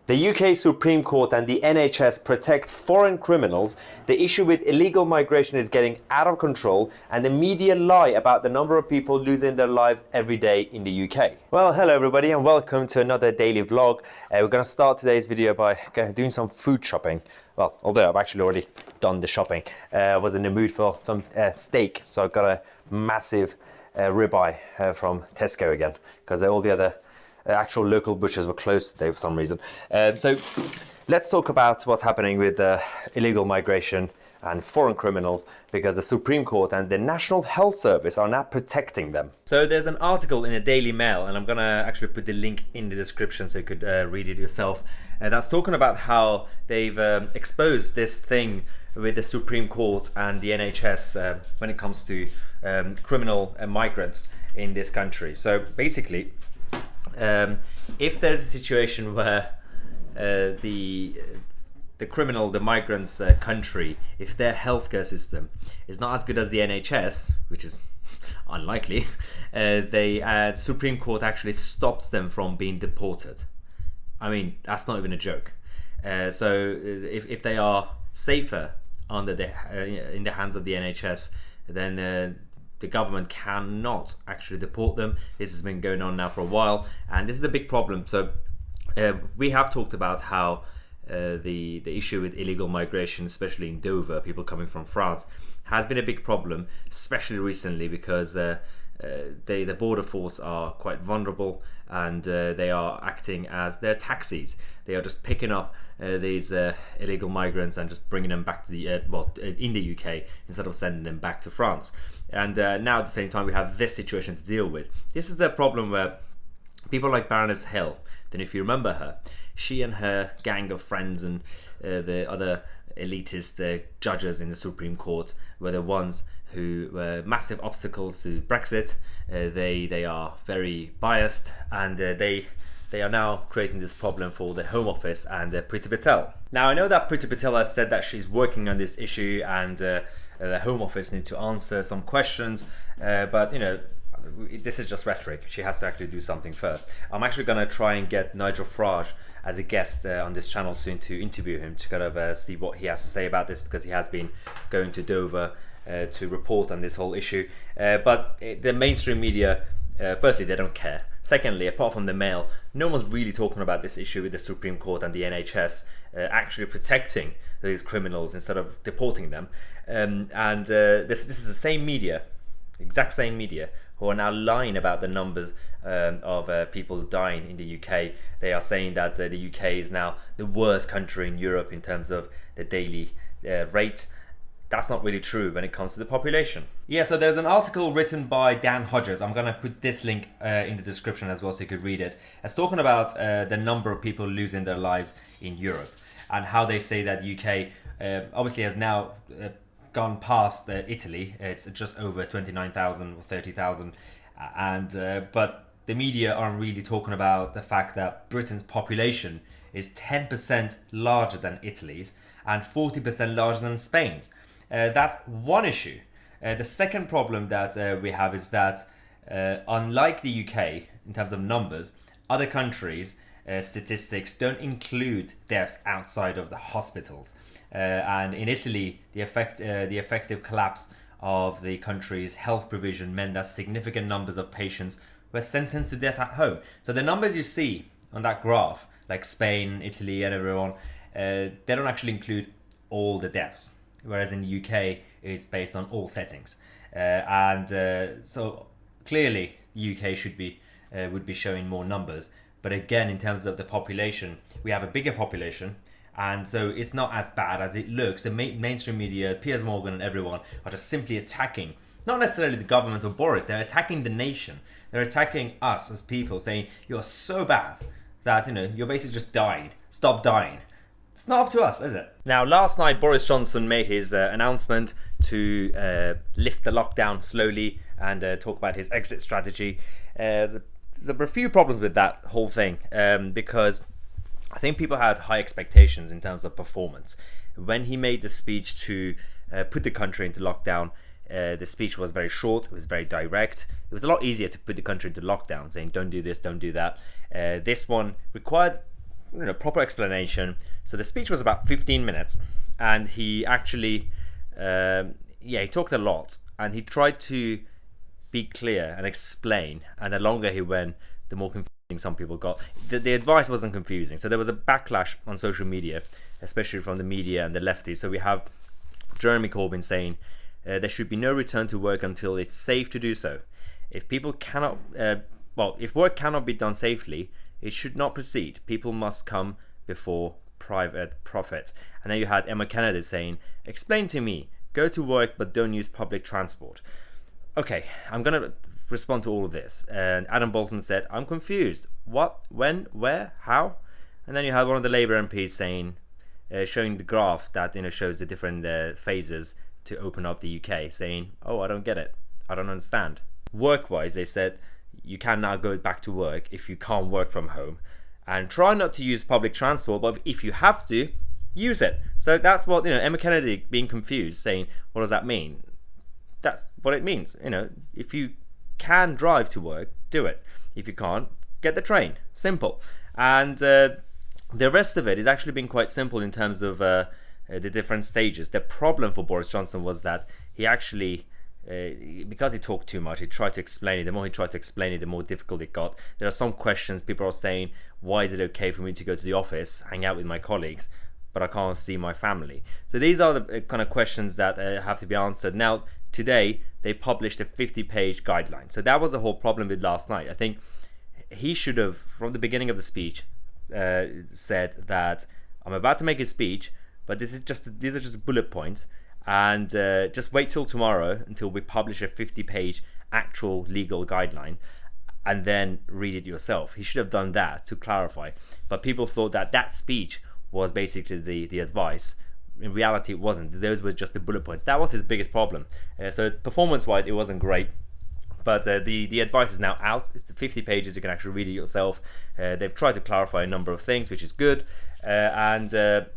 The UK Supreme Court and the NHS protect foreign criminals. The issue with illegal migration is getting out of control, and the media lie about the number of people losing their lives every day in the UK. Well, hello everybody and welcome to another daily vlog. We're going to start today's video by doing some food shopping. Well, although I've actually already done the shopping. I was in the mood for some steak, so I've got a massive ribeye from Tesco again, because all the other actual local butchers were closed today for some reason. So let's talk about what's happening with illegal migration and foreign criminals, because the Supreme Court and the National Health Service are now protecting them. So there's an article in the Daily Mail, and I'm gonna actually put the link in the description so you could read it yourself. That's talking about how they've exposed this thing with the Supreme Court and the NHS when it comes to criminal migrants in this country. So basically, if there's a situation where the migrants' country, if their healthcare system is not as good as the NHS, which is unlikely, the Supreme Court actually stops them from being deported. I mean, that's not even a joke. So if they are safer under in the hands of the NHS, then the government cannot actually deport them. This has been going on now for a while, and this is a big problem. So we have talked about how the issue with illegal migration, especially in Dover, people coming from France, has been a big problem, especially recently, because the border force are quite vulnerable, and they are acting as their taxis. They are just picking up these illegal migrants and just bringing them back to the in the UK instead of sending them back to France. And now at the same time we have this situation to deal with. This is the problem where people like Baroness Hill, then if you remember her, she and her gang of friends and the other elitist judges in the Supreme Court were the ones who were massive obstacles to Brexit. They are very biased, and they are now creating this problem for the Home Office and Priti Patel. Now I know that Priti Patel has said that she's working on this issue, and the Home Office need to answer some questions, but you know, this is just rhetoric. She has to actually do something first. I'm actually going to try and get Nigel Farage as a guest on this channel soon to interview him, to kind of see what he has to say about this, because he has been going to Dover to report on this whole issue. But the mainstream media, firstly, they don't care. Secondly, apart from the Mail, no one's really talking about this issue with the Supreme Court and the NHS actually protecting these criminals instead of deporting them. This is the same media, exact same media, who are now lying about the numbers of people dying in the UK. They are saying that the UK is now the worst country in Europe in terms of the daily rate. That's not really true when it comes to the population. Yeah, so there's an article written by Dan Hodges. I'm gonna put this link in the description as well so you could read it. It's talking about the number of people losing their lives in Europe, and how they say that the UK obviously has now gone past Italy. It's just over 29,000 or 30,000, but the media aren't really talking about the fact that Britain's population is 10% larger than Italy's and 40% larger than Spain's. That's one issue. The second problem that we have is that unlike the UK in terms of numbers, other countries' statistics don't include deaths outside of the hospitals. And in Italy, the effective collapse of the country's health provision meant that significant numbers of patients were sentenced to death at home. So the numbers you see on that graph, like Spain, Italy, and everyone, they don't actually include all the deaths. Whereas in the UK, it's based on all settings. So clearly, the UK would be showing more numbers. But again, in terms of the population, we have a bigger population, and so it's not as bad as it looks. The mainstream media, Piers Morgan and everyone, are just simply attacking, not necessarily the government or Boris, they're attacking the nation. They're attacking us as people, saying, you're so bad that, you know, you're basically just dying. Stop dying. It's not up to us, is it? Now, last night, Boris Johnson made his announcement to lift the lockdown slowly and talk about his exit strategy. There were a few problems with that whole thing, because I think people had high expectations in terms of performance. When he made the speech to put the country into lockdown, the speech was very short, it was very direct. It was a lot easier to put the country into lockdown, saying don't do this, don't do that. This one required proper explanation. So the speech was about 15 minutes, and he actually, he talked a lot, and he tried to be clear and explain. And the longer he went, the more confusing some people got. The advice wasn't confusing, so there was a backlash on social media, especially from the media and the lefties. So we have Jeremy Corbyn saying there should be no return to work until it's safe to do so. If people cannot, if work cannot be done safely, it should not proceed. People must come before private profit. And then you had Emma Kennedy saying, explain to me, go to work but don't use public transport. Okay, I'm going to respond to all of this. And Adam Bolton said, I'm confused. What, when, where, how? And then you had one of the Labour MPs saying, showing the graph that shows the different phases to open up the UK, saying, oh, I don't get it. I don't understand. Work-wise, they said, you can now go back to work if you can't work from home. And try not to use public transport, but if you have to, use it. So that's what, Emma Kennedy being confused, saying, what does that mean? That's what it means. If you can drive to work, do it. If you can't, get the train. Simple. And the rest of it is actually been quite simple in terms of the different stages. The problem for Boris Johnson was that he actually, because he talked too much, he tried to explain it. The more he tried to explain it, the more difficult it got. There are some questions people are saying, why is it okay for me to go to the office, hang out with my colleagues, but I can't see my family? So these are the kind of questions that have to be answered. Now, today, they published a 50-page guideline. So that was the whole problem with last night. I think he should have, from the beginning of the speech, said that I'm about to make a speech, but these are just bullet points, and just wait till tomorrow until we publish a 50-page actual legal guideline, and then read it yourself. He should have done that to clarify. But people thought that speech was basically the advice. In reality, it wasn't. Those were just the bullet points. That was his biggest problem. So performance-wise, it wasn't great. But the advice is now out. It's 50 pages. You can actually read it yourself. They've tried to clarify a number of things, which is good. But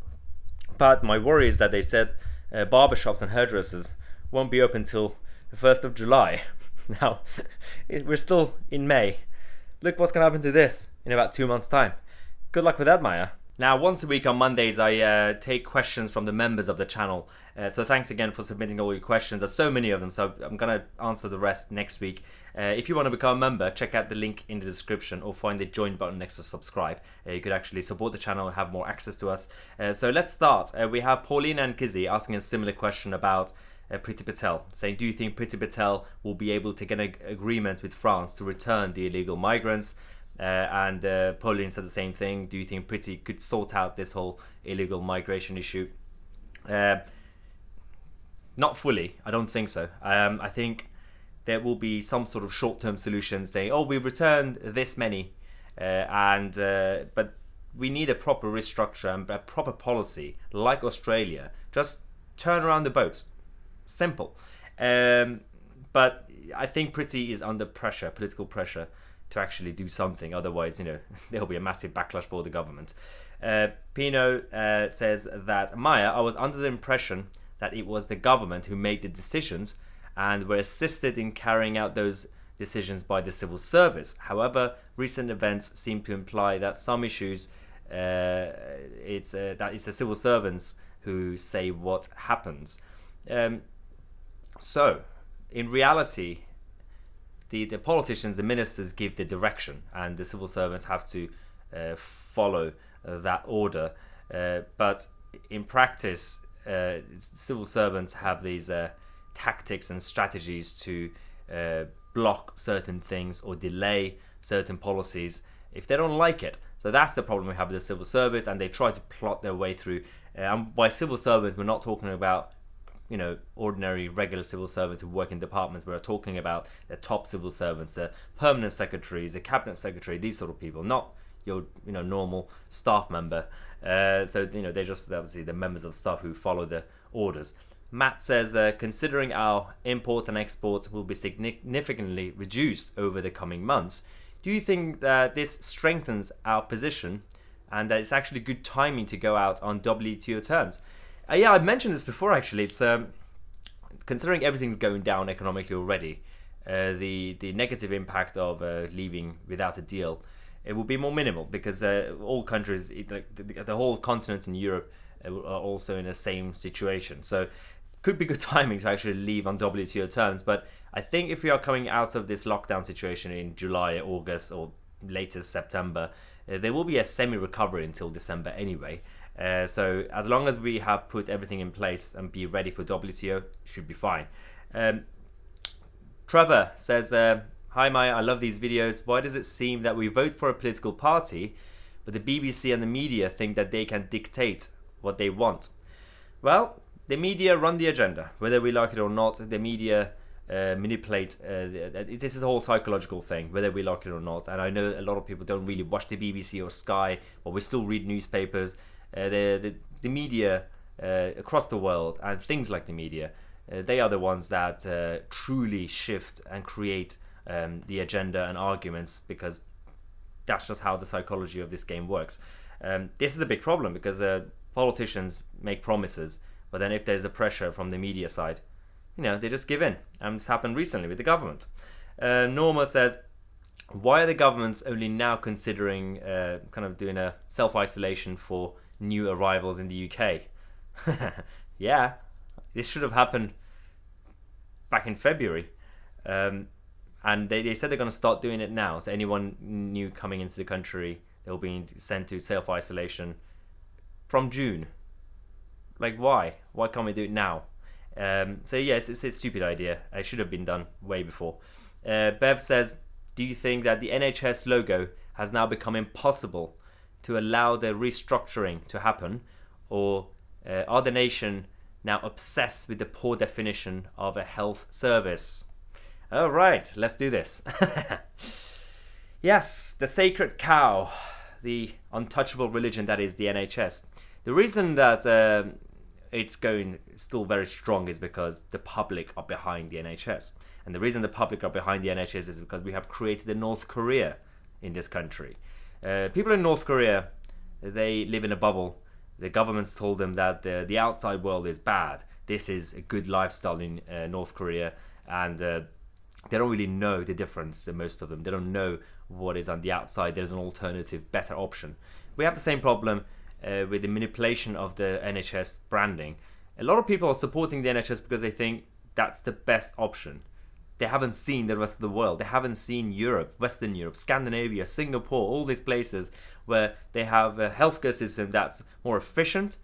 my worry is that they said barbershops and hairdressers won't be open till the 1st of July. Now, we're still in May. Look what's going to happen to this in about 2 months' time. Good luck with that, Maya. Now, once a week on Mondays, I take questions from the members of the channel. So thanks again for submitting all your questions. There's so many of them, so I'm going to answer the rest next week. If you want to become a member, check out the link in the description or find the join button next to subscribe. You could actually support the channel and have more access to us. So let's start. We have Pauline and Kizzy asking a similar question about Priti Patel, saying, do you think Priti Patel will be able to get an agreement with France to return the illegal migrants? And Pauline said the same thing. Do you think Priti could sort out this whole illegal migration issue? Not fully. I don't think so. I think there will be some sort of short-term solution saying, oh, we've returned this many, but we need a proper restructure and a proper policy like Australia. Just turn around the boats. Simple. But I think Priti is under pressure, political pressure, to actually do something. Otherwise, there'll be a massive backlash for the government. Pino says that, Maya, I was under the impression that it was the government who made the decisions and were assisted in carrying out those decisions by the civil service. However, recent events seem to imply that some issues, it's the civil servants who say what happens. So, in reality, the politicians, the ministers give the direction, and the civil servants have to follow that order. But in practice, civil servants have these tactics and strategies to block certain things or delay certain policies if they don't like it. So that's the problem we have with the civil service, and they try to plot their way through. And by civil servants, we're not talking about ordinary regular civil servants who work in departments. We're talking about the top civil servants, the permanent secretaries, the cabinet secretary, these sort of people, not your normal staff member. So they're just obviously the members of staff who follow the orders. Matt says, considering our import and export will be significantly reduced over the coming months, do you think that this strengthens our position and that it's actually good timing to go out on WTO terms? Yeah, I mentioned this before actually. It's considering everything's going down economically already, the negative impact of leaving without a deal it will be more minimal because all countries, like the whole continent in Europe, are also in the same situation. So could be good timing to actually leave on WTO terms. But I think if we are coming out of this lockdown situation in July, August, or latest September, there will be a semi-recovery until December anyway. So as long as we have put everything in place and be ready for WTO, should be fine. Trevor says, hi Maya, I love these videos. Why does it seem that we vote for a political party, but the BBC and the media think that they can dictate what they want? Well, the media run the agenda, whether we like it or not. The media manipulate. This is a whole psychological thing, whether we like it or not. And I know a lot of people don't really watch the BBC or Sky, but we still read newspapers. The media across the world, and things like the media, they are the ones that truly shift and create the agenda and arguments, because that's just how the psychology of this game works. This is a big problem because politicians make promises, but then if there's a pressure from the media side, they just give in. And it's happened recently with the government. Norma says, why are the governments only now considering kind of doing a self-isolation for new arrivals in the UK? Yeah, this should have happened back in February. And they said they're going to start doing it now. So anyone new coming into the country, they'll be sent to self-isolation from June. Like, why? Why can't we do it now? So yeah, it's a stupid idea. It should have been done way before. Bev says, do you think that the NHS logo has now become impossible to allow the restructuring to happen? Or are the nation now obsessed with the poor definition of a health service? All right, let's do this. Yes, the sacred cow, the untouchable religion that is the NHS. The reason that it's going still very strong is because the public are behind the NHS. And the reason the public are behind the NHS is because we have created a North Korea in this country. People in North Korea, they live in a bubble. The government's told them that the outside world is bad. This is a good lifestyle in North Korea. And they don't really know the difference, most of them. They don't know what is on the outside. There's an alternative, better option. We have the same problem with the manipulation of the NHS branding. A lot of people are supporting the NHS because they think that's the best option. They haven't seen the rest of the world. They haven't seen Europe, Western Europe, Scandinavia, Singapore, all these places where they have a healthcare system that's more efficient,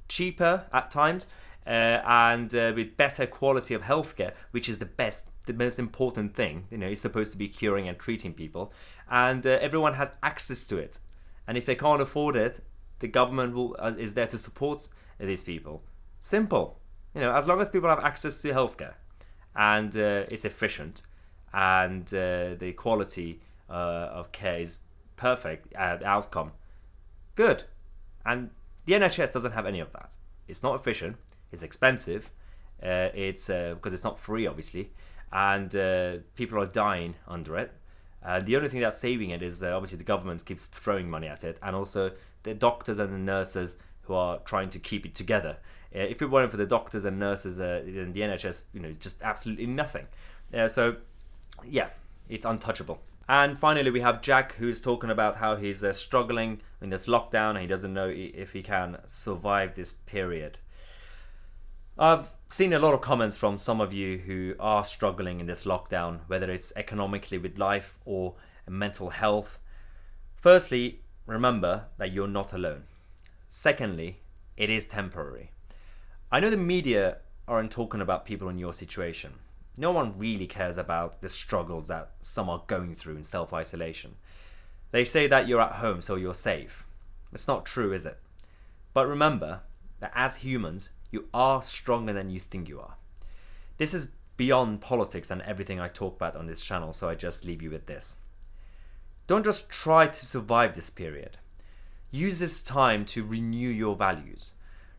cheaper at times, and with better quality of healthcare, which is the most important thing. It's supposed to be curing and treating people, and everyone has access to it. And if they can't afford it, the government is there to support these people. Simple. As long as people have access to healthcare and it's efficient and the quality of care is perfect, the outcome good. And the NHS doesn't have any of that. It's not efficient. It's expensive. It's because it's not free, obviously, and people are dying under it. The only thing that's saving it is obviously the government keeps throwing money at it, and also the doctors and the nurses who are trying to keep it together. If it weren't for the doctors and nurses in the NHS, it's just absolutely nothing. So, yeah, it's untouchable. And finally, we have Jack, who's talking about how he's struggling in this lockdown and he doesn't know if he can survive this period. I've seen a lot of comments from some of you who are struggling in this lockdown, whether it's economically with life or mental health. Firstly, remember that you're not alone. Secondly, it is temporary. I know the media aren't talking about people in your situation. No one really cares about the struggles that some are going through in self-isolation. They say that you're at home so you're safe. It's not true, is it? But remember that as humans, you are stronger than you think you are. This is beyond politics and everything I talk about on this channel, so I just leave you with this. Don't just try to survive this period. Use this time to renew your values,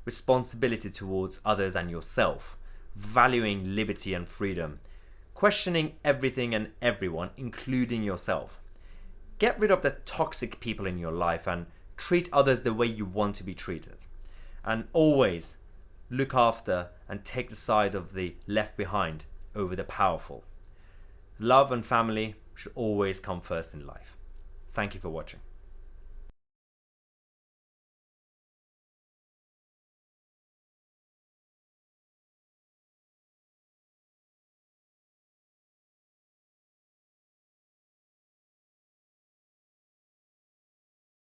responsibility towards others and yourself, valuing liberty and freedom, questioning everything and everyone, including yourself. Get rid of the toxic people in your life and treat others the way you want to be treated. And always look after and take the side of the left behind over the powerful. Love and family should always come first in life. Thank you for watching.